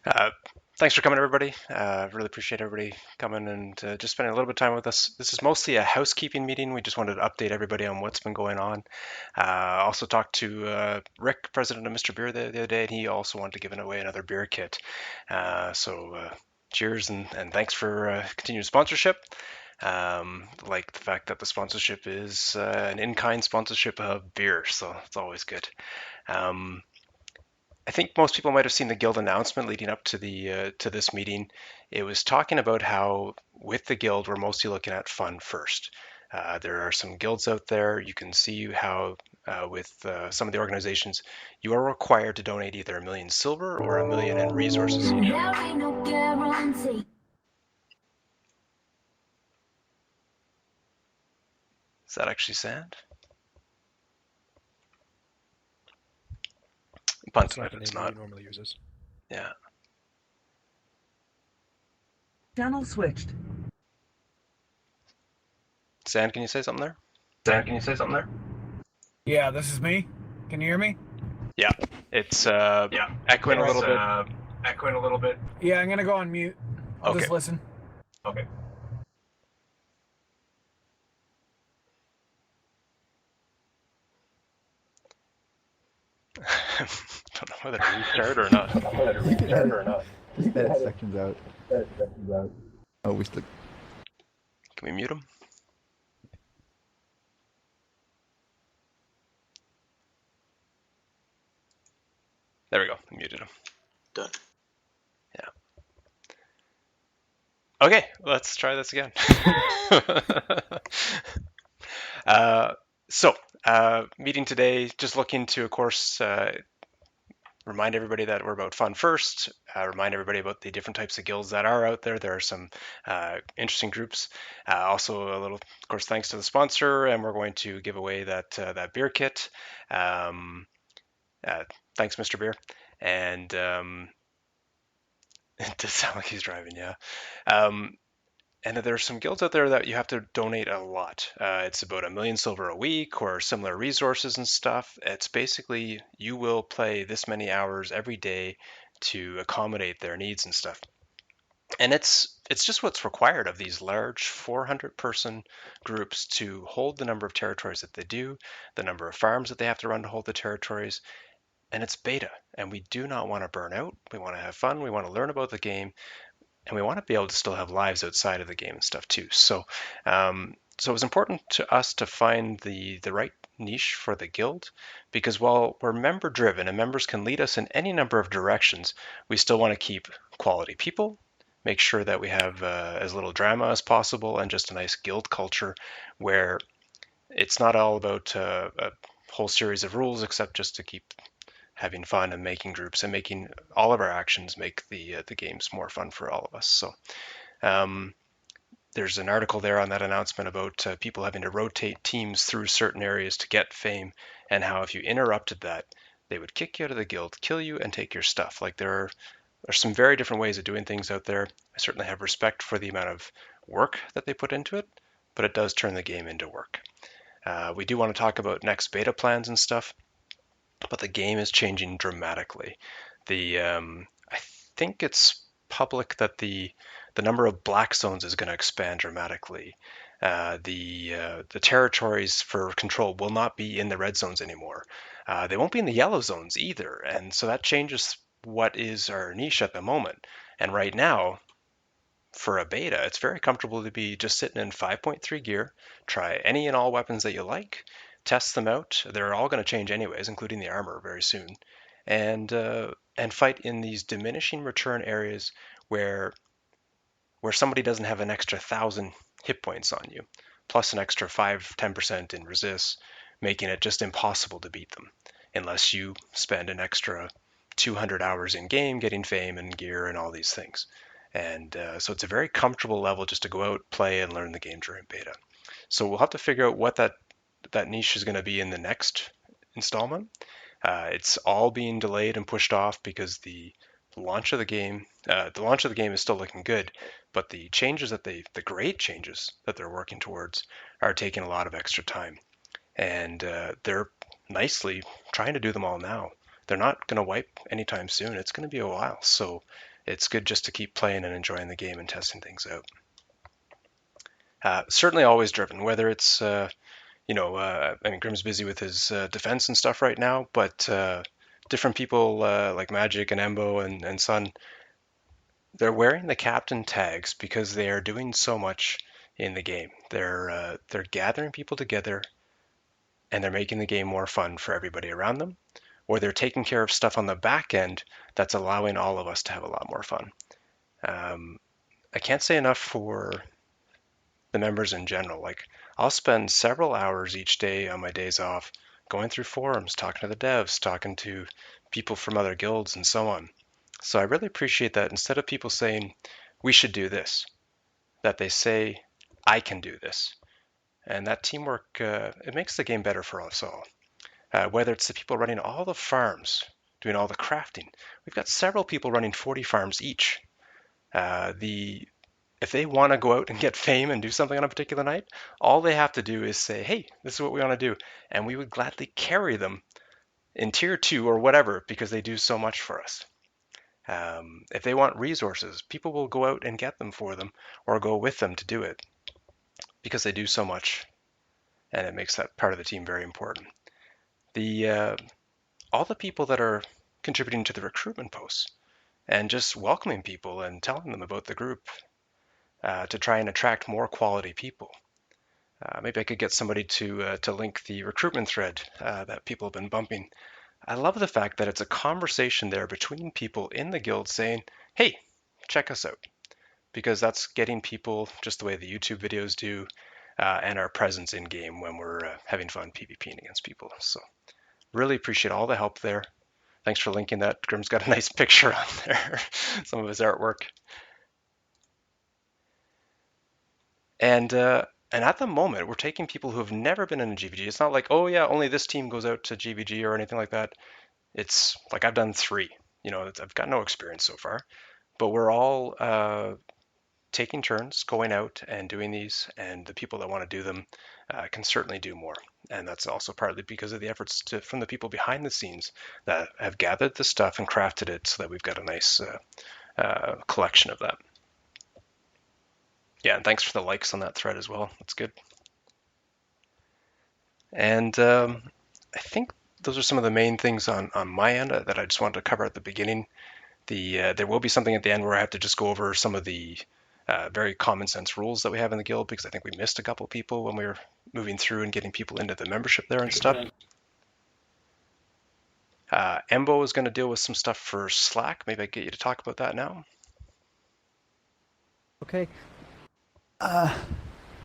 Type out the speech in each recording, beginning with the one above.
Uh, Thanks for coming, everybody. Really appreciate everybody coming and just spending a little bit of time with us. This is mostly a housekeeping meeting. We just wanted to update everybody on what's been going on. Also talked to Rick, president of Mr. Beer, the other day, and he also wanted to give away another beer kit. Cheers and thanks for continued sponsorship. Like the fact that the sponsorship is an in-kind sponsorship of beer, so it's always good. Um, I think most people might have seen the guild announcement leading up to the to this meeting. It was talking about how with the guild we're mostly looking at fun first. There are some guilds out there. You can see how with some of the organizations you are required to donate either 1 million silver or 1 million in resources. There ain't no guarantee. Is that actually sand? Punt That's on not it, the it's name that not. he normally uses. Yeah. Channel switched. Sand, can you say something there? Dan, can you say something there? Yeah, this is me. Can you hear me? Yeah. It's Yeah. echoing a It's little bit. echoing a little bit. Yeah, I'm gonna go on mute. I'll Okay. just listen. Okay. Don't know whether to restart or not. Restart or not? Just edit sections out. Oh, we still. Can we mute him? There we go. Muted him. Done. Yeah. Okay, let's try this again. uh, Meeting today, just looking to, of course, remind everybody that we're about fun first, remind everybody about the different types of guilds that are out there. There are some interesting groups. Also, a little, of course, thanks to the sponsor, and we're going to give away that beer kit. Thanks, Mr. Beer. And it does sound like he's driving, yeah. And there are some guilds out there that you have to donate a lot. It's about 1 million silver a week or similar resources and stuff. It's basically you will play this many hours every day to accommodate their needs and stuff. And it's just what's required of these large 400-person groups to hold the number of territories that they do, the number of farms that they have to run to hold the territories. And it's beta, and we do not want to burn out. We want to have fun. We want to learn about the game, and we want to be able to still have lives outside of the game and stuff too. So it was important to us to find the right niche for the guild, because while we're member driven and members can lead us in any number of directions, we still want to keep quality people, make sure that we have as little drama as possible, and just a nice guild culture where it's not all about a whole series of rules, except just to keep having fun and making groups and making all of our actions make the games more fun for all of us. So there's an article there on that announcement about people having to rotate teams through certain areas to get fame, and how if you interrupted that, they would kick you out of the guild, kill you, and take your stuff. Like there are some very different ways of doing things out there. I certainly have respect for the amount of work that they put into it, but it does turn the game into work. We do want to talk about next beta plans and stuff, but the game is changing dramatically. I think it's public that the number of black zones is going to expand dramatically. The territories for control will not be in the red zones anymore. They won't be in the yellow zones either, and so that changes what is our niche at the moment. And right now, for a beta, it's very comfortable to be just sitting in 5.3 gear, try any and all weapons that you like, test them out. They're all going to change anyways, including the armor very soon, and fight in these diminishing return areas where somebody doesn't have an extra 1,000 hit points on you, plus an extra 5-10% in resist, making it just impossible to beat them unless you spend an extra 200 hours in game getting fame and gear and all these things. And so it's a very comfortable level just to go out, play, and learn the game during beta. So we'll have to figure out what that niche is going to be in the next installment. It's all being delayed and pushed off because the launch of the game is still looking good, but the great changes that they're working towards are taking a lot of extra time, and they're nicely trying to do them all now. They're not going to wipe anytime soon. It's going to be a while. So it's good just to keep playing and enjoying the game and testing things out. Certainly always driven, whether it's I mean, Grim's busy with his defense and stuff right now, but different people like Magic and Embo and Sun, they're wearing the captain tags because they are doing so much in the game. They're gathering people together and they're making the game more fun for everybody around them, or they're taking care of stuff on the back end that's allowing all of us to have a lot more fun. I can't say enough for the members in general. Like, I'll spend several hours each day on my days off going through forums, talking to the devs, talking to people from other guilds, and so on. So I really appreciate that instead of people saying, we should do this, that they say, I can do this. And that teamwork, it makes the game better for us all. Whether it's the people running all the farms, doing all the crafting. We've got several people running 40 farms each. If they want to go out and get fame and do something on a particular night, all they have to do is say, hey, this is what we want to do. And we would gladly carry them in tier 2 or whatever because they do so much for us. If they want resources, people will go out and get them for them or go with them to do it because they do so much. And it makes that part of the team very important. All the people that are contributing to the recruitment posts and just welcoming people and telling them about the group to try and attract more quality people. Maybe I could get somebody to link the recruitment thread that people have been bumping. I love the fact that it's a conversation there between people in the guild saying, hey, check us out. Because that's getting people just the way the YouTube videos do and our presence in game when we're having fun PvPing against people. So really appreciate all the help there. Thanks for linking that. Grim's got a nice picture on there, some of his artwork. And at the moment, we're taking people who have never been in a GVG. It's not like, oh yeah, only this team goes out to GVG or anything like that. It's like I've done 3. I've got no experience so far, but we're all taking turns going out and doing these, and the people that want to do them can certainly do more. And that's also partly because of the efforts from the people behind the scenes that have gathered the stuff and crafted it so that we've got a nice collection of that. Yeah, and thanks for the likes on that thread as well. That's good. And I think those are some of the main things on my end that I just wanted to cover at the beginning. There will be something at the end where I have to just go over some of the very common sense rules that we have in the guild, because I think we missed a couple people when we were moving through and getting people into the membership there and stuff. Embo is going to deal with some stuff for Slack. Maybe I can get you to talk about that now. Okay.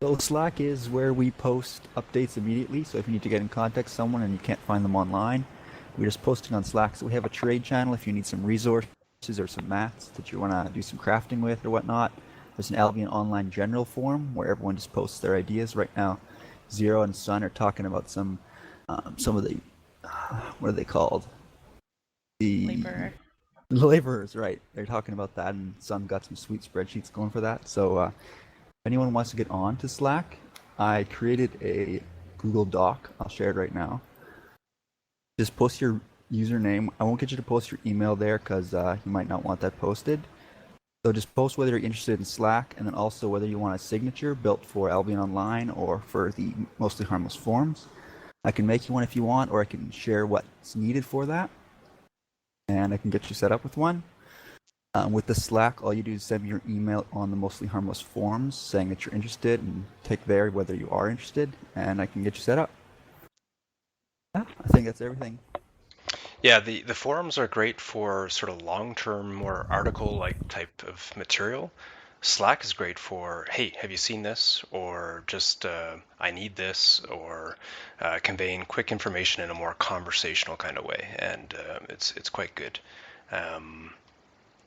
So Slack is where we post updates immediately. So if you need to get in contact with someone and you can't find them online, we're just posting on Slack. So we have a trade channel if you need some resources or some mats that you want to do some crafting with or whatnot. There's an Albion online general forum where everyone just posts their ideas. Right now, Zero and Sun are talking about some of the what are they called? The laborers, right? They're talking about that, and Sun got some sweet spreadsheets going for that. So if anyone wants to get on to Slack, I created a Google Doc. I'll share it right now. Just post your username. I won't get you to post your email there because you might not want that posted. So just post whether you're interested in Slack, and then also whether you want a signature built for Albion Online or for the Mostly Harmless forums. I can make you one if you want, or I can share what's needed for that, and I can get you set up with one. With the Slack, all you do is send me your email on the Mostly Harmless forums saying that you're interested, and tick there whether you are interested, and I can get you set up. Yeah, I think that's everything. Yeah, the forums are great for sort of long-term, more article-like type of material. Slack is great for, hey, have you seen this? Or just, I need this, or conveying quick information in a more conversational kind of way. And it's quite good.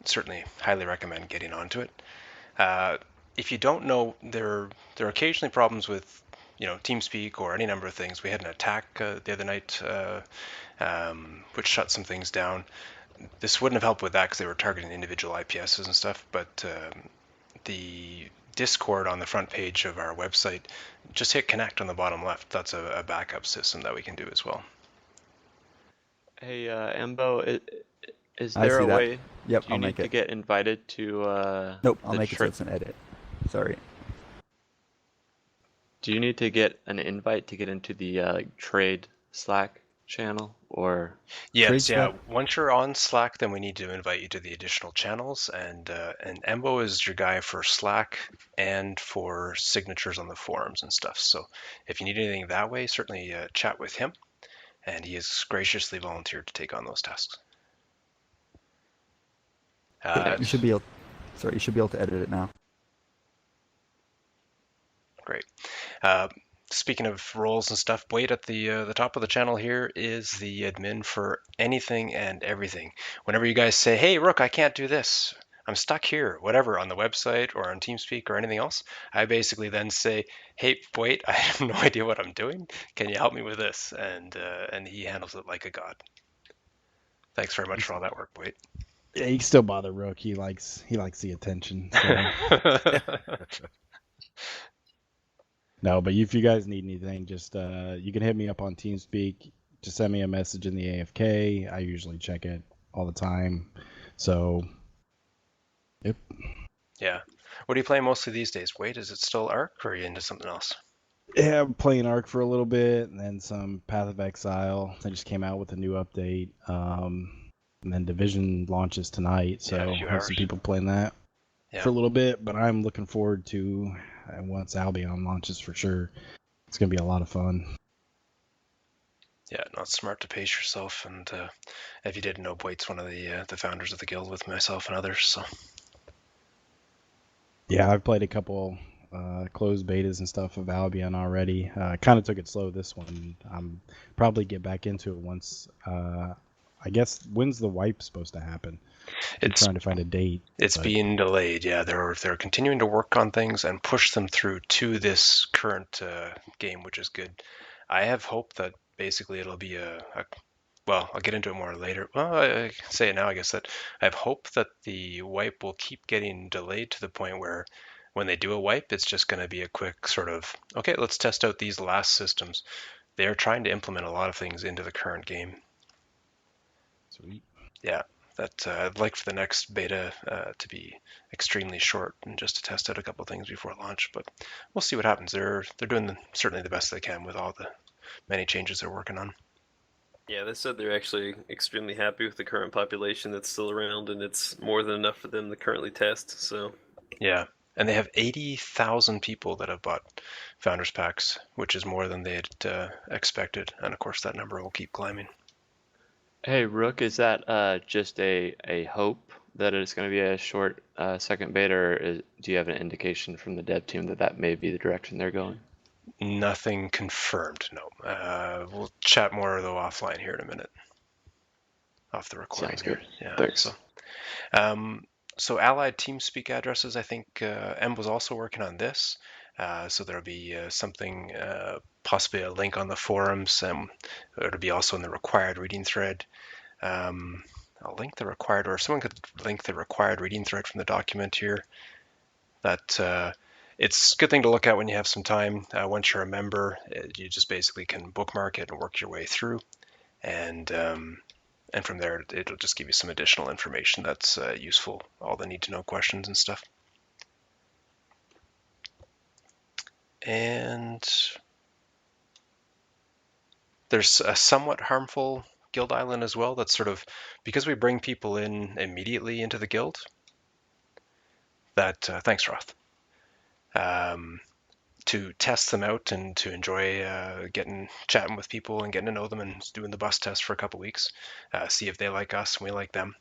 Certainly highly recommend getting onto it. If you don't know, there are occasionally problems with TeamSpeak or any number of things. We had an attack the other night which shut some things down. This wouldn't have helped with that because they were targeting individual IPSs and stuff, but the Discord on the front page of our website, just hit connect on the bottom left. That's a backup system that we can do as well. Hey, Embo, Is I there see a that. way? Yep, Do you I'll need make to it. get invited to Nope, I'll the make it so trade? it's an edit. Sorry. Do you need to get an invite to get into the like trade Slack channel, or Trade Yes, yeah. Slack. Once you're on Slack, then we need to invite you to the additional channels, and Embo is your guy for Slack and for signatures on the forums and stuff. So if you need anything that way, certainly chat with him, and he has graciously volunteered to take on those tasks. Yeah, you should be able. Sorry, you should be able to edit it now. Great. Speaking of roles and stuff, Wade at the top of the channel here is the admin for anything and everything. Whenever you guys say, "Hey, Rook, I can't do this. I'm stuck here," whatever, on the website or on TeamSpeak or anything else, I basically then say, "Hey, wait, I have no idea what I'm doing. Can you help me with this?" And he handles it like a god. Thanks very much for all that work, Wade. Yeah, you can still bother Rook. He likes the attention. So. No, but if you guys need anything, just you can hit me up on TeamSpeak. Just send me a message in the AFK. I usually check it all the time. So, yep. Yeah. What are you playing mostly these days, Wade? Is it still Ark, or are you into something else? Yeah, I'm playing Ark for a little bit, and then some Path of Exile. They just came out with a new update. And then Division launches tonight, so Yeah, a few I have some hours. people playing that Yeah. for a little bit. But I'm looking forward to once Albion launches for sure. It's gonna be a lot of fun. Yeah, not smart to pace yourself. And if you didn't know, Wade's one of the founders of the guild with myself and others. So Yeah, I've played a couple closed betas and stuff of Albion already. Kind of took it slow this one. I'm probably get back into it once. I guess when's the wipe supposed to happen? Keep it's trying to find a date. it's But being delayed. Yeah, they're continuing to work on things and push them through to this current game, which is good. I have hope that basically it'll be well, I'll get into it more later. Well, I can say it now, I guess, that I have hope that the wipe will keep getting delayed to the point where when they do a wipe, it's just going to be a quick sort of, okay, let's test out these last systems. They're trying to implement a lot of things into the current game. sweet. Yeah, that I'd like for the next beta to be extremely short and just to test out a couple of things before launch. But we'll see what happens. They're doing certainly the best they can with all the many changes they're working on. Yeah, they said they're actually extremely happy with the current population that's still around, and it's more than enough for them to currently test. So Yeah, and they have 80,000 people that have bought Founders Packs, which is more than they had expected. And of course, that number will keep climbing. hey Rook, is that just a hope that it's going to be a short second beta, or do you have an indication from the dev team that that may be the direction they're going? Nothing confirmed, no. We'll chat more, though, offline here in a minute. Off the recording Sounds here. good. Yeah. Thanks. So Allied TeamSpeak addresses, I think Em was also working on this. So there'll be something, possibly a link on the forums, and it'll be also in the required reading thread. I'll link the required, or someone could link the required reading thread from the document here. That it's a good thing to look at when you have some time. Once you're a member, you just basically can bookmark it and work your way through, and from there it'll just give you some additional information that's useful, all the need to know questions and stuff. And there's a somewhat harmful guild island as well. That's sort of because we bring people in immediately into the guild. That thanks, Roth. To test them out and to enjoy chatting with people and getting to know them and doing the bus test for a couple weeks, see if they like us and we like them.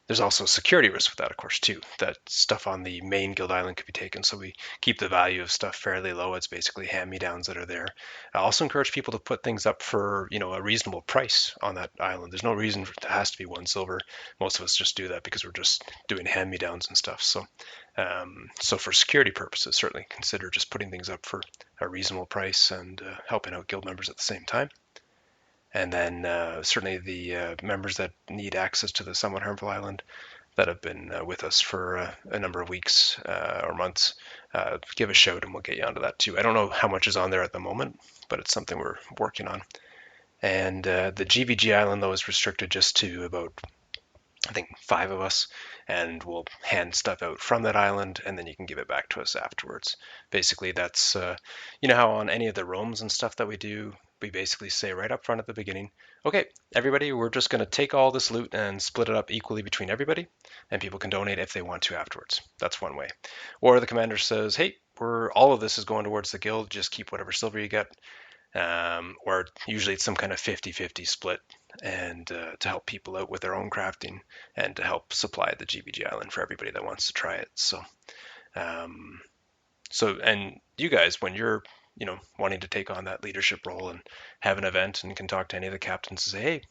There's also a security risk with that, of course, too. That stuff on the main guild island could be taken, so we keep the value of stuff fairly low. It's basically hand-me-downs that are there. I also encourage people to put things up for a reasonable price on that island. There's no reason for it has to be 1 silver. Most of us just do that because we're just doing hand-me-downs and stuff. So for security purposes, certainly consider just putting things up for a reasonable price and helping out guild members at the same time. And then certainly the members that need access to the somewhat harmful island that have been with us for a number of weeks or months, give a shout and we'll get you onto that too. I don't know how much is on there at the moment, but it's something we're working on. And the GVG island, though, is restricted just to about, I think, 5 of us, and we'll hand stuff out from that island, and then you can give it back to us afterwards. Basically, that's, you know how on any of the roams and stuff that we do, we basically say right up front at the beginning, okay, everybody, we're just going to take all this loot and split it up equally between everybody, and people can donate if they want to afterwards. That's one way. Or the commander says, hey, all of this is going towards the guild, just keep whatever silver you get. Or usually it's some kind of 50-50 split, and to help people out with their own crafting and to help supply the GVG island for everybody that wants to try it. Um, and you guys, when you're wanting to take on that leadership role and have an event and can talk to any of the captains and say, hey,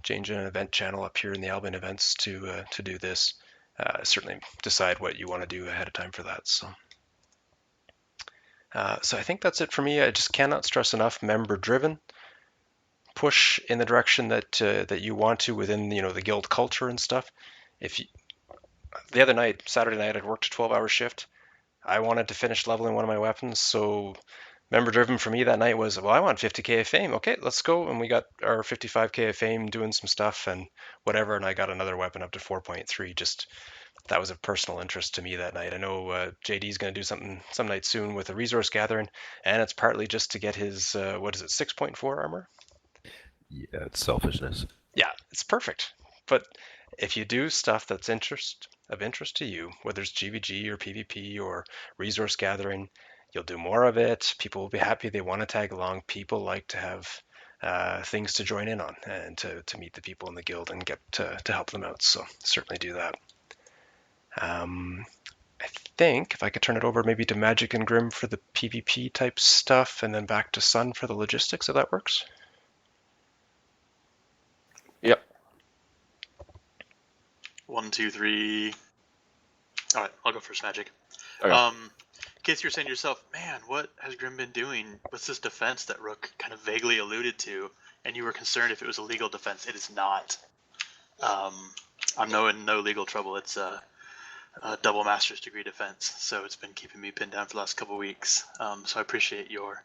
change an event channel up here in the Albion events to do this. Certainly decide what you want to do ahead of time for that. So I think that's it for me. I just cannot stress enough member driven. Push in the direction that you want to within the guild culture and stuff. The other night, Saturday night, I'd worked a 12-hour shift. I wanted to finish leveling one of my weapons, so member driven for me that night was, well, I want 50k of fame. Okay, let's go. And we got our 55k of fame doing some stuff and whatever, and I got another weapon up to 4.3. Just that was of personal interest to me that night. I know JD's going to do something some night soon with a resource gathering, and it's partly just to get his 6.4 armor. Yeah, it's selfishness. Yeah, it's perfect. But if you do stuff that's of interest to you, whether it's GVG or PvP or resource gathering, you'll do more of it. People will be happy. They want to tag along. People like to have things to join in on and to meet the people in the guild and get to help them out. So certainly do that. I think if I could turn it over maybe to Magic and Grim for the PvP type stuff and then back to Sun for the logistics, if that works. Yep. 1, 2, 3. All right, I'll go first, Magic. Okay. In case you're saying to yourself, man, what has Grim been doing? What's this defense that Rook kind of vaguely alluded to? And you were concerned if it was a legal defense. It is not. I'm in no legal trouble. It's a double master's degree defense, so it's been keeping me pinned down for the last couple of weeks. So I appreciate your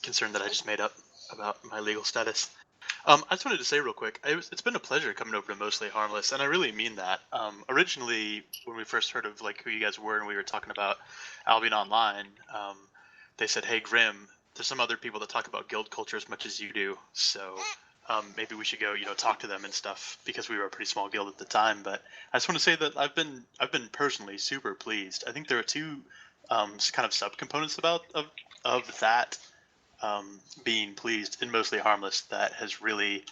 concern that I just made up about my legal status. I just wanted to say real quick, it's been a pleasure coming over to Mostly Harmless, and I really mean that. Originally, when we first heard of who you guys were and we were talking about Albion Online, they said, hey, Grim, there's some other people that talk about guild culture as much as you do, so maybe we should go, talk to them and stuff, because we were a pretty small guild at the time. But I just want to say that I've been personally super pleased. I think there are two kind of subcomponents of that. Being pleased and mostly harmless that has really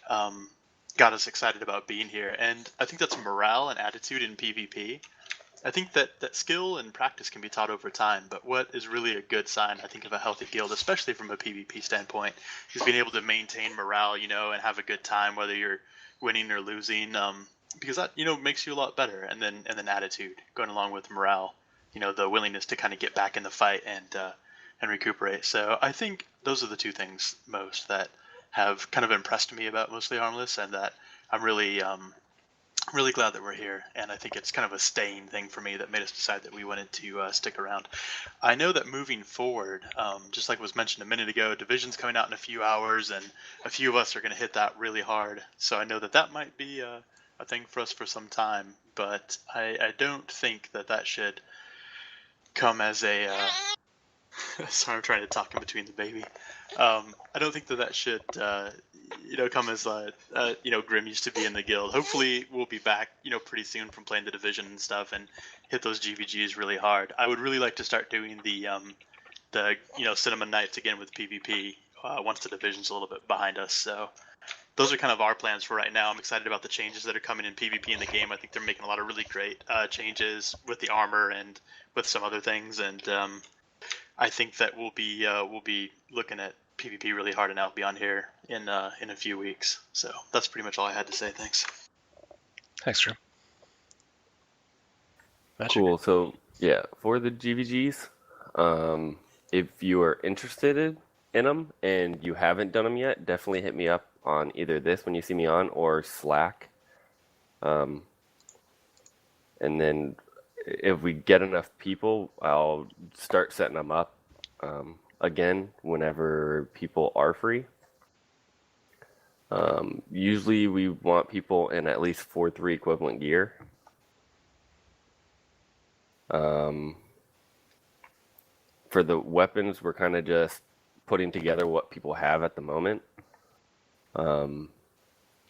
got us excited about being here, and I think that's morale and attitude in PvP. I think that skill and practice can be taught over time, but what is really a good sign, I think, of a healthy guild, especially from a PvP standpoint, is being able to maintain morale, and have a good time, whether you're winning or losing, because that makes you a lot better. And then attitude going along with morale, the willingness to kind of get back in the fight and recuperate. So I think those are the two things most that have kind of impressed me about Mostly Harmless, and that I'm really glad that we're here. And I think it's kind of a staying thing for me that made us decide that we wanted to stick around. I know that moving forward, just like was mentioned a minute ago, Division's coming out in a few hours, and a few of us are going to hit that really hard. So I know that might be a thing for us for some time, but I don't think that should come as a sorry, I'm trying to talk in between the baby. I don't think that should, come as, Grim used to be in the guild. Hopefully we'll be back, pretty soon from playing the Division and stuff and hit those GVGs really hard. I would really like to start doing the Cinema Nights again with PvP once the Division's a little bit behind us. So those are kind of our plans for right now. I'm excited about the changes that are coming in PvP in the game. I think they're making a lot of really great changes with the armor and with some other things, and I think that we'll be looking at PvP really hard in Albion here in a few weeks. So that's pretty much all I had to say. Thanks. Thanks, Drew. Magic. Cool. So yeah, for the GVGs, if you are interested in them and you haven't done them yet, definitely hit me up on either this when you see me on or Slack. And then if we get enough people, I'll start setting them up again whenever people are free. Usually we want people in at least 4-3 equivalent gear. For the weapons, we're kind of just putting together what people have at the moment.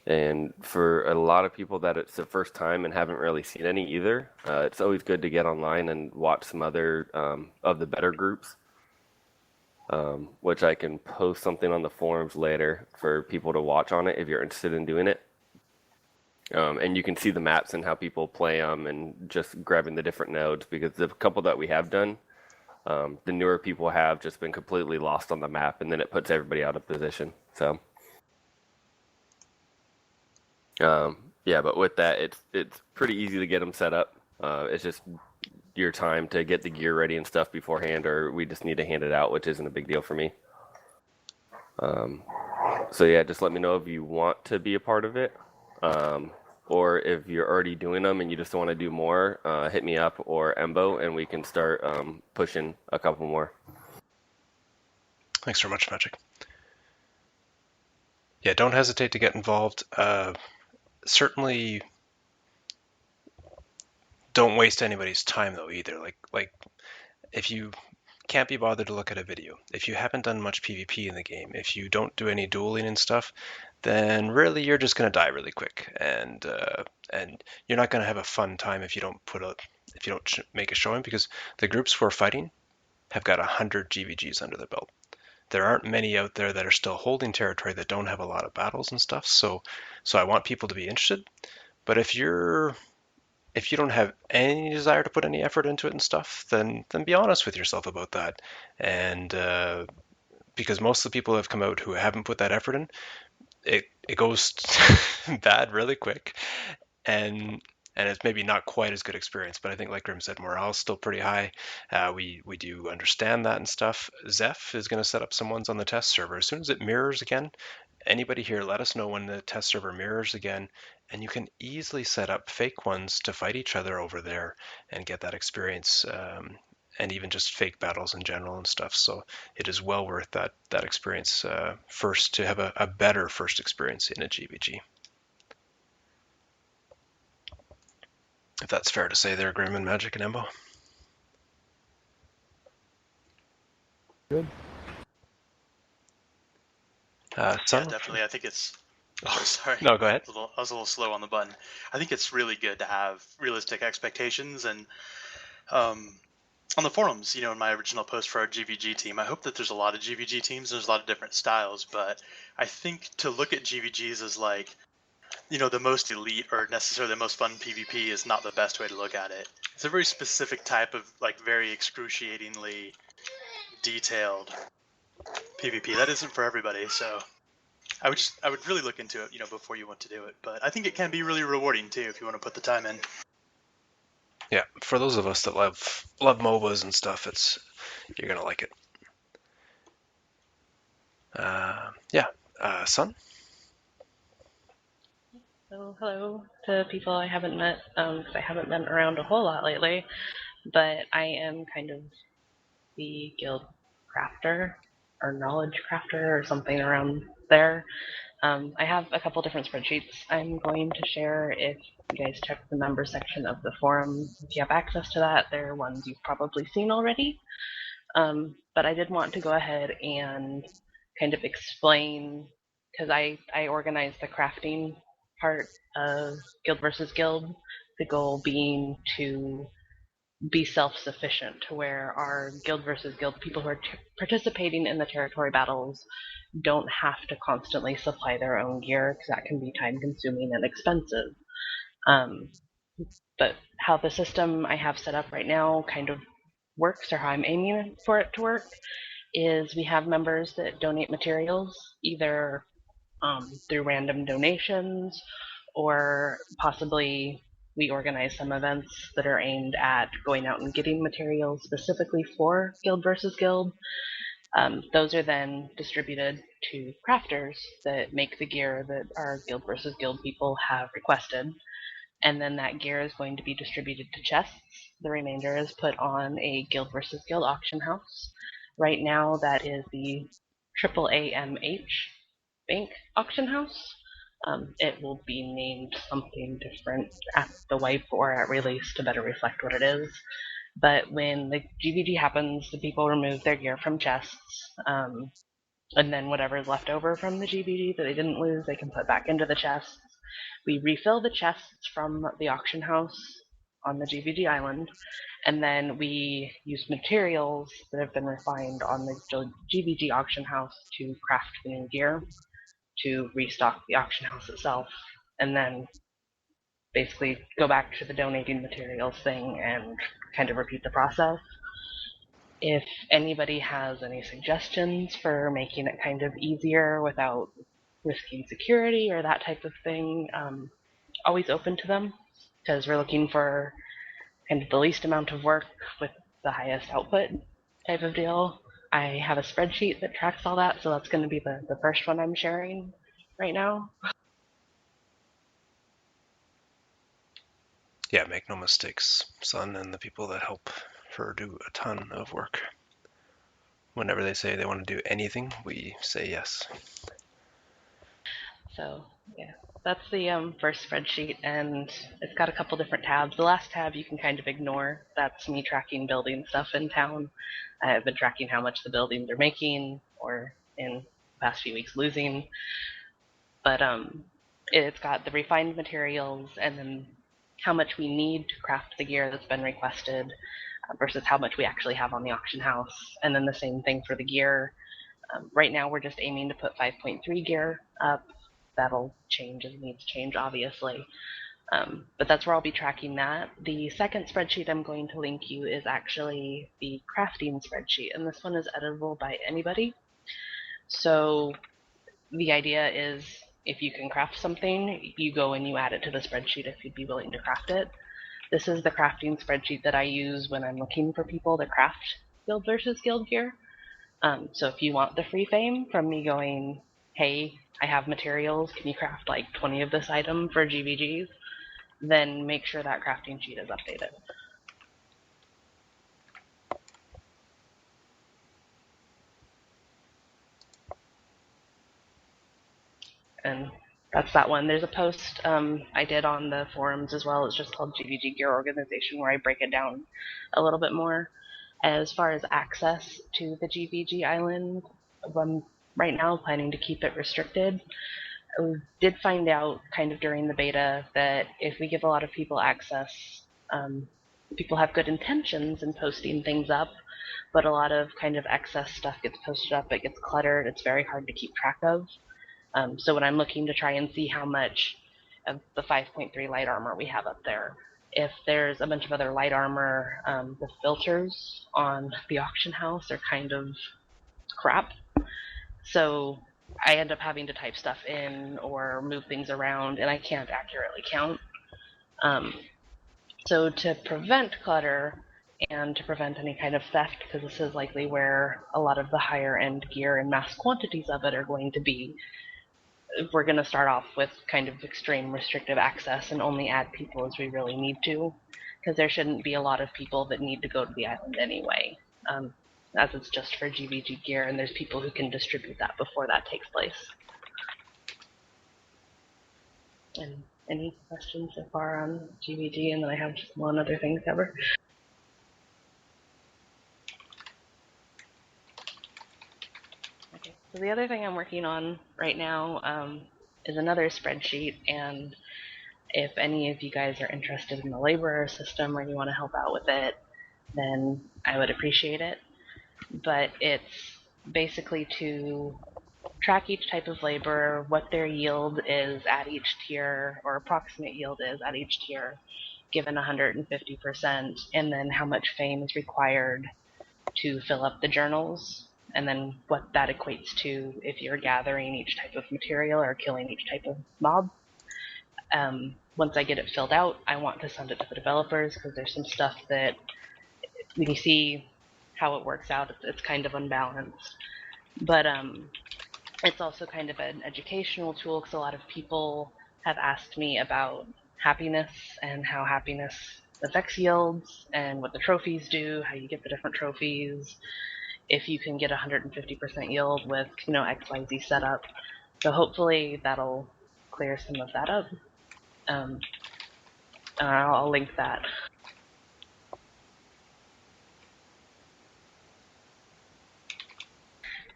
And for a lot of people that it's the first time and haven't really seen any either, it's always good to get online and watch some other of the better groups, which I can post something on the forums later for people to watch on it if you're interested in doing it. And you can see the maps and how people play them and just grabbing the different nodes, because the couple that we have done, the newer people have just been completely lost on the map, and then it puts everybody out of position. So yeah, but with that, it's pretty easy to get them set up. It's just your time to get the gear ready and stuff beforehand, or we just need to hand it out, which isn't a big deal for me. So yeah, just let me know if you want to be a part of it, or if you're already doing them and you just want to do more. Hit me up or Embo, and we can start pushing a couple more. Thanks very much, Magic. Yeah, don't hesitate to get involved. Certainly don't waste anybody's time though either. Like if you can't be bothered to look at a video, if you haven't done much PvP in the game, if you don't do any dueling and stuff, then really you're just going to die really quick, and you're not going to have a fun time if you don't make a showing, because the groups who are fighting have got 100 GVGs under their belt. There aren't many out there that are still holding territory that don't have a lot of battles and stuff. So I want people to be interested. But if you don't have any desire to put any effort into it and stuff, then be honest with yourself about that. And because most of the people who have come out who haven't put that effort in, it goes bad really quick, and it's maybe not quite as good experience. But I think, like Grim said, morale's still pretty high. We do understand that and stuff. Zeph is going to set up some ones on the test server as soon as it mirrors again. Anybody here, let us know when the test server mirrors again, and you can easily set up fake ones to fight each other over there and get that experience, and even just fake battles in general and stuff. So it is well worth that experience first, to have a better first experience in a GVG. If that's fair to say there, Grim and Magic and Embo. Good. Yeah, Son? definitely. I think it's. Oh, sorry. No, go ahead. I was a little slow on the button. I think it's really good to have realistic expectations, and on the forums, in my original post for our GVG team, I hope that there's a lot of GVG teams. There's a lot of different styles, but I think to look at GVGs as like, the most elite or necessarily the most fun PvP is not the best way to look at it. It's a very specific type of very excruciatingly detailed PvP that isn't for everybody. So I would really look into it, before you want to do it. But I think it can be really rewarding too if you want to put the time in. Yeah, for those of us that love MOBAs and stuff, you're gonna like it. Son? So hello to people I haven't met, because I haven't been around a whole lot lately, but I am kind of the guild crafter or knowledge crafter or something around there. I have a couple different spreadsheets I'm going to share. If you guys check the member section of the forum, if you have access to that, they're ones you've probably seen already. But I did want to go ahead and kind of explain, because I organize the crafting part of Guild versus Guild, the goal being to be self-sufficient, to where our Guild versus Guild people who are participating in the territory battles don't have to constantly supply their own gear, because that can be time-consuming and expensive. But how the system I have set up right now kind of works, or how I'm aiming for it to work, is we have members that donate materials, either through random donations, or possibly we organize some events that are aimed at going out and getting materials specifically for Guild versus Guild. Those are then distributed to crafters that make the gear that our Guild versus Guild people have requested. And then that gear is going to be distributed to chests. The remainder is put on a Guild versus Guild auction house. Right now, that is the AAAMH bank auction house. It will be named something different at the wipe or at release to better reflect what it is. But when the GVG happens, the people remove their gear from chests, and then whatever is left over from the GVG that they didn't lose, they can put back into the chests. We refill the chests from the auction house on the GVG island, and then we use materials that have been refined on the GVG auction house to craft the new gear, to restock the auction house itself, and then basically go back to the donating materials thing and kind of repeat the process. If anybody has any suggestions for making it kind of easier without risking security or that type of thing, always open to them, because we're looking for kind of the least amount of work with the highest output type of deal. I have a spreadsheet that tracks all that, so that's going to be the first one I'm sharing right now. Yeah, make no mistakes. Sun and the people that help her do a ton of work. Whenever they say they want to do anything, we say yes. So yeah, that's the first spreadsheet, and it's got a couple different tabs. The last tab you can kind of ignore. That's me tracking building stuff in town. I've been tracking how much the buildings are making, or in the past few weeks losing. But it's got the refined materials and then how much we need to craft the gear that's been requested versus how much we actually have on the auction house. And then the same thing for the gear. Right now we're just aiming to put 5.3 gear up. That'll change as needs change, obviously. But that's where I'll be tracking that. The second spreadsheet I'm going to link you is actually the crafting spreadsheet, and this one is editable by anybody. So the idea is if you can craft something, you go and you add it to the spreadsheet if you'd be willing to craft it. This is the crafting spreadsheet that I use when I'm looking for people to craft guild versus guild gear. So if you want the free fame from me going, hey, I have materials, can you craft like 20 of this item for GVGs? Then make sure that crafting sheet is updated. And that's that one. There's a post I did on the forums as well. It's just called GVG Gear Organization, where I break it down a little bit more. As far as access to the GVG island, I'm right now planning to keep it restricted. We did find out kind of during the beta that if we give a lot of people access, people have good intentions in posting things up, but a lot of kind of excess stuff gets posted up, it gets cluttered, it's very hard to keep track of. So when I'm looking to try and see how much of the 5.3 light armor we have up there, if there's a bunch of other light armor, the filters on the auction house are kind of crap. So I end up having to type stuff in or move things around, and I can't accurately count. So to prevent clutter and to prevent any kind of theft, because this is likely where a lot of the higher end gear and mass quantities of it are going to be, we're going to start off with kind of extreme restrictive access and only add people as we really need to, because there shouldn't be a lot of people that need to go to the island anyway, as it's just for GVG gear, and there's people who can distribute that before that takes place. And any questions so far on GVG? And then I have just one other thing to cover. Okay, so the other thing I'm working on right now is another spreadsheet, and if any of you guys are interested in the laborer system or you want to help out with it, then I would appreciate it. But it's basically to track each type of laborer, what their yield is at each tier, or approximate yield is at each tier, given 150%, and then how much fame is required to fill up the journals, and then what that equates to if you're gathering each type of material or killing each type of mob. Once I get it filled out, I want to send it to the developers, because there's some stuff that, when you see how it works out, it's kind of unbalanced. But it's also kind of an educational tool, because a lot of people have asked me about happiness and how happiness affects yields and what the trophies do, how you get the different trophies, if you can get 150% yield with XYZ setup. So hopefully that'll clear some of that up. I'll link that.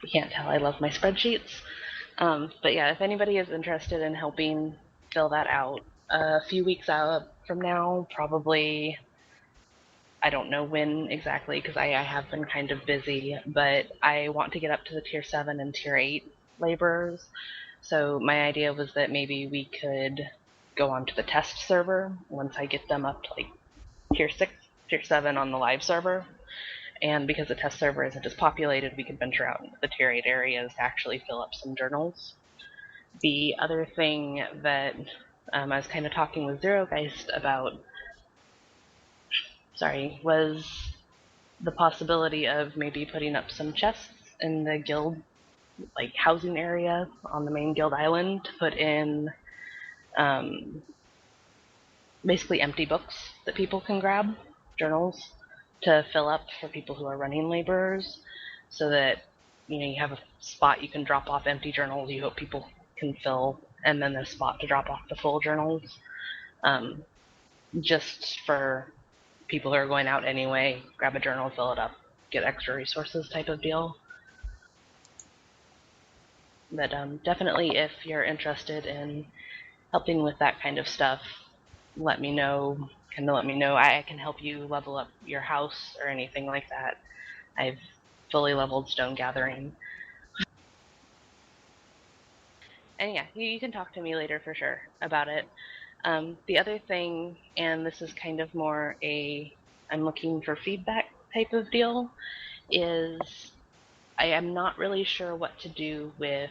You can't tell I love my spreadsheets. But yeah, if anybody is interested in helping fill that out, a few weeks out from now, probably, I don't know when exactly because I have been kind of busy, but I want to get up to the tier 7 and tier 8 laborers. So my idea was that maybe we could go onto the test server once I get them up to like tier 6, tier 7 on the live server. And because the test server isn't as populated, we could venture out into the tier 8 areas to actually fill up some journals. The other thing that I was kind of talking with Zerogeist about, was the possibility of maybe putting up some chests in the guild, like housing area on the main guild island, to put in basically empty books that people can grab, journals, to fill up for people who are running laborers, so that you have a spot you can drop off empty journals you hope people can fill, and then a spot to drop off the full journals, just for people who are going out anyway, grab a journal, fill it up, get extra resources type of deal. But definitely, if you're interested in helping with that kind of stuff, let me know. I can help you level up your house or anything like that. I've fully leveled stone gathering. And yeah, you can talk to me later for sure about it. The other thing, and this is kind of more I'm looking for feedback type of deal, is I am not really sure what to do with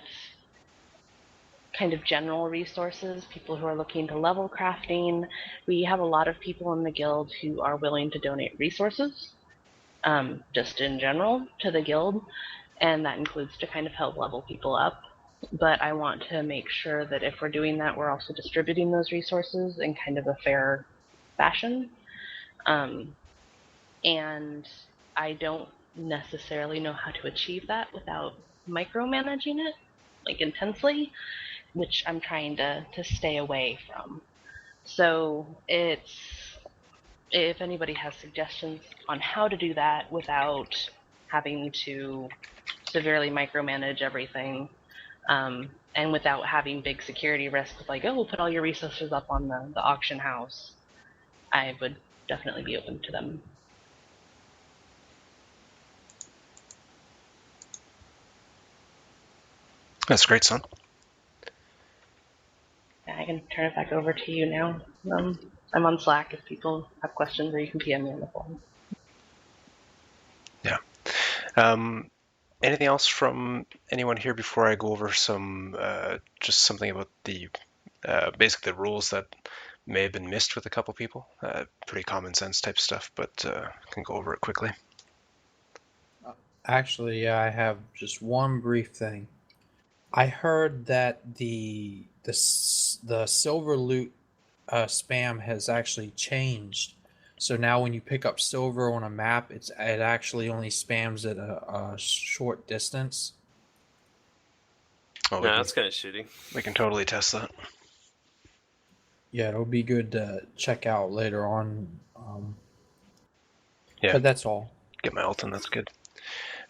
kind of general resources, people who are looking to level crafting. We have a lot of people in the guild who are willing to donate resources, just in general, to the guild, and that includes to kind of help level people up. But I want to make sure that if we're doing that, we're also distributing those resources in kind of a fair fashion. And I don't necessarily know how to achieve that without micromanaging it, like intensely, which I'm trying to stay away from. So if anybody has suggestions on how to do that without having to severely micromanage everything, and without having big security risks like, oh, we'll put all your resources up on the auction house, I would definitely be open to them. That's great, son. Yeah, I can turn it back over to you now. I'm on Slack if people have questions, or you can PM me on the phone. Yeah. Anything else from anyone here before I go over some just something about the basically the rules that may have been missed with a couple people? Pretty common sense type stuff, but can go over it quickly. Actually, yeah, I have just one brief thing. I heard that the silver loot spam has actually changed. So now when you pick up silver on a map, it actually only spams at a short distance. Oh, No, that's kind of shitty. We can totally test that. Yeah, it'll be good to check out later on. Yeah. But that's all. Get my ult in, that's good.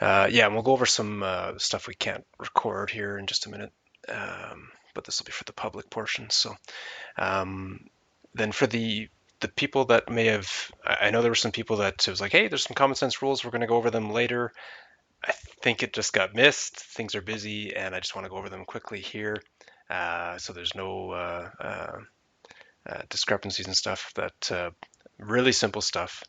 Yeah, and we'll go over some stuff we can't record here in just a minute, but this will be for the public portion. So then for the people that may have, I know there were some people that it was like, hey, there's some common sense rules, we're going to go over them later. I think it just got missed. Things are busy, and I just want to go over them quickly here, so there's no discrepancies and stuff. That really simple stuff.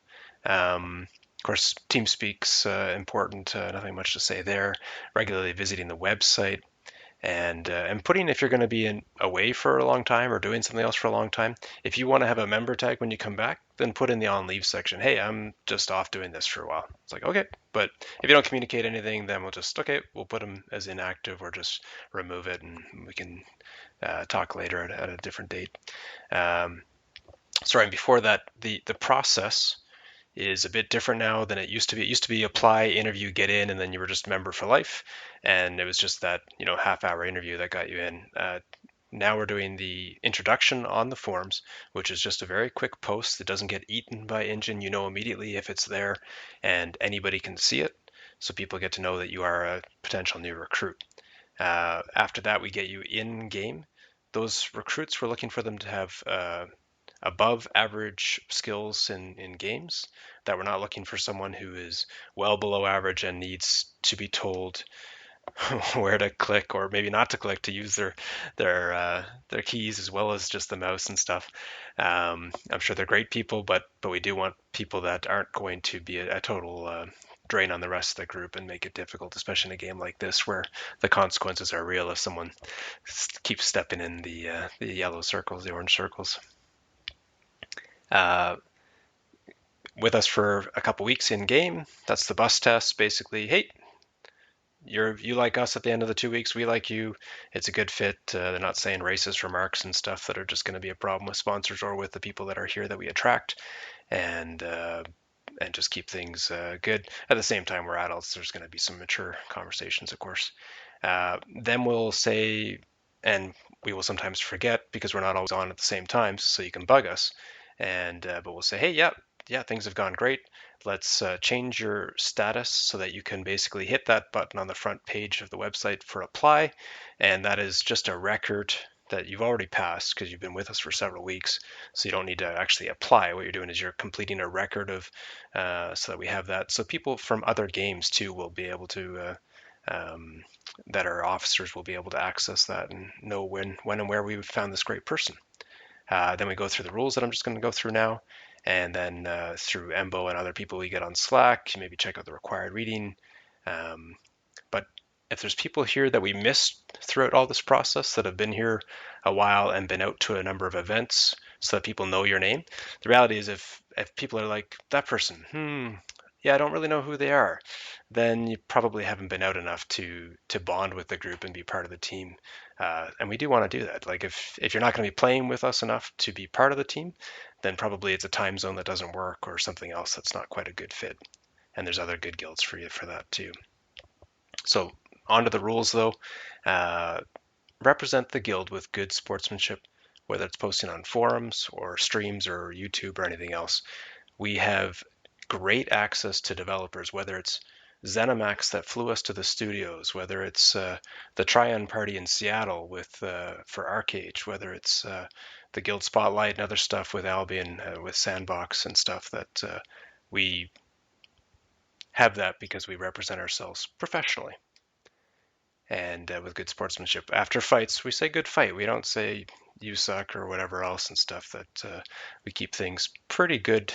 Of course, TeamSpeak's important. Nothing much to say there. Regularly visiting the website, and putting, if you're going to be away for a long time or doing something else for a long time, if you want to have a member tag when you come back, then put in the on leave section, hey, I'm just off doing this for a while. It's like, okay, but if you don't communicate anything, then we'll put them as inactive or just remove it, and we can talk later at a different date. Sorry, and before that, the process is a bit different now than it used to be. It used to be apply, interview, get in, and then you were just a member for life. And it was just that, half-hour interview that got you in. Now we're doing the introduction on the forums, which is just a very quick post that doesn't get eaten by Engine. You know immediately if it's there, and anybody can see it. So people get to know that you are a potential new recruit. After that, we get you in game. Those recruits, we're looking for them to have above average skills in games, that we're not looking for someone who is well below average and needs to be told where to click or maybe not to click to use their keys as well as just the mouse and stuff. I'm sure they're great people, but we do want people that aren't going to be a total drain on the rest of the group and make it difficult, especially in a game like this where the consequences are real if someone keeps stepping in the yellow circles, the orange circles. With us for a couple weeks in game, that's the bus test. Basically, hey, you like us at the end of the 2 weeks, we like you, it's a good fit. They're not saying racist remarks and stuff that are just going to be a problem with sponsors or with the people that are here that we attract, and just keep things good. At the same time, we're adults, there's going to be some mature conversations, of course. Then we'll say, and we will sometimes forget because we're not always on at the same time, so you can bug us, and but we'll say, hey, yeah, things have gone great. Let's change your status so that you can basically hit that button on the front page of the website for apply. And that is just a record that you've already passed because you've been with us for several weeks. So you don't need to actually apply. What you're doing is you're completing a record of, so that we have that. So people from other games too will be able to, that are officers will be able to access that and know when and where we found this great person. Then we go through the rules that I'm just going to go through now. And then through Embo and other people we get on Slack, maybe check out the required reading. But if there's people here that we missed throughout all this process that have been here a while and been out to a number of events so that people know your name, the reality is if people are like, that person, yeah, I don't really know who they are, then you probably haven't been out enough to bond with the group and be part of the team. And we do want to do that. Like if you're not going to be playing with us enough to be part of the team, then probably it's a time zone that doesn't work or something else that's not quite a good fit. And there's other good guilds for you for that too. So on to the rules though. Represent the guild with good sportsmanship, whether it's posting on forums or streams or YouTube or anything else. We have great access to developers, whether it's ZeniMax that flew us to the studios, whether it's the Tryon Party in Seattle with for Arcade, whether it's the Guild Spotlight and other stuff with Albion, with Sandbox and stuff, that we have that because we represent ourselves professionally and with good sportsmanship. After fights, we say good fight. We don't say you suck or whatever else and stuff. That we keep things pretty good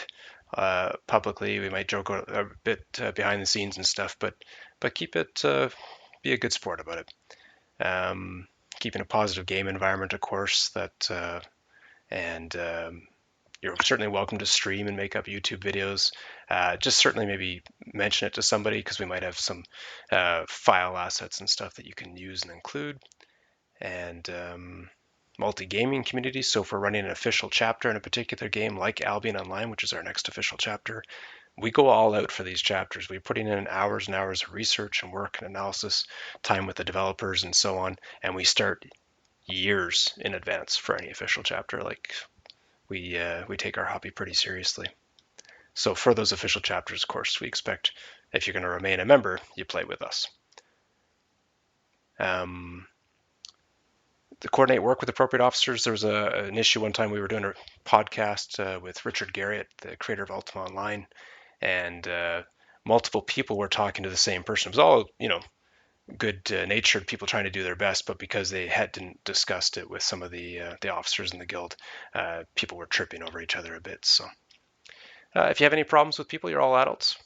publicly. We might joke a bit behind the scenes and stuff, but keep it, be a good sport about it. Keeping a positive game environment, of course, that and you're certainly welcome to stream and make up YouTube videos. Just certainly maybe mention it to somebody because we might have some file assets and stuff that you can use and include. And multi-gaming community. So if we're running an official chapter in a particular game like Albion Online, which is our next official chapter, we go all out for these chapters. We're putting in hours and hours of research and work and analysis, time with the developers and so on. And we start years in advance for any official chapter. Like we take our hobby pretty seriously. So for those official chapters, of course, we expect if you're going to remain a member, you play with us. To coordinate work with appropriate officers, there was an issue one time we were doing a podcast with Richard Garriott, the creator of Ultima Online, and multiple people were talking to the same person. It was all, good-natured people trying to do their best, but because they hadn't discussed it with some of the officers in the guild, people were tripping over each other a bit. So if you have any problems with people, you're all adults.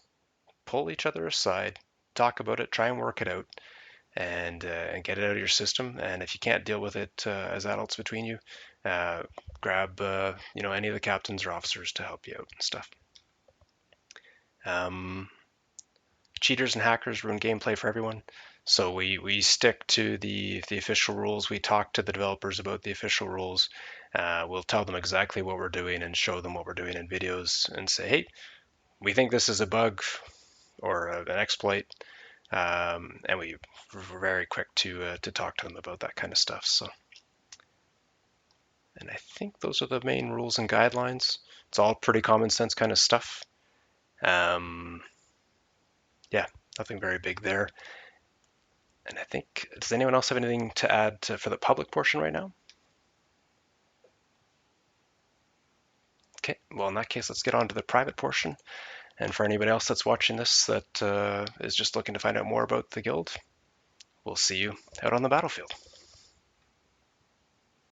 Pull each other aside, talk about it, try and work it out, and get it out of your system. And if you can't deal with it as adults between you, grab any of the captains or officers to help you out and stuff. Cheaters and hackers ruin gameplay for everyone. So we stick to the official rules. We talk to the developers about the official rules. We'll tell them exactly what we're doing and show them what we're doing in videos and say, hey, we think this is a bug or an exploit, and we were very quick to talk to them about that kind of stuff. So, and I think those are the main rules and guidelines. It's all pretty common sense kind of stuff. Yeah, nothing very big there. And I think, does anyone else have anything to add for the public portion right now? Okay, well, in that case, let's get on to the private portion. And for anybody else that's watching this that is just looking to find out more about the guild, we'll see you out on the battlefield.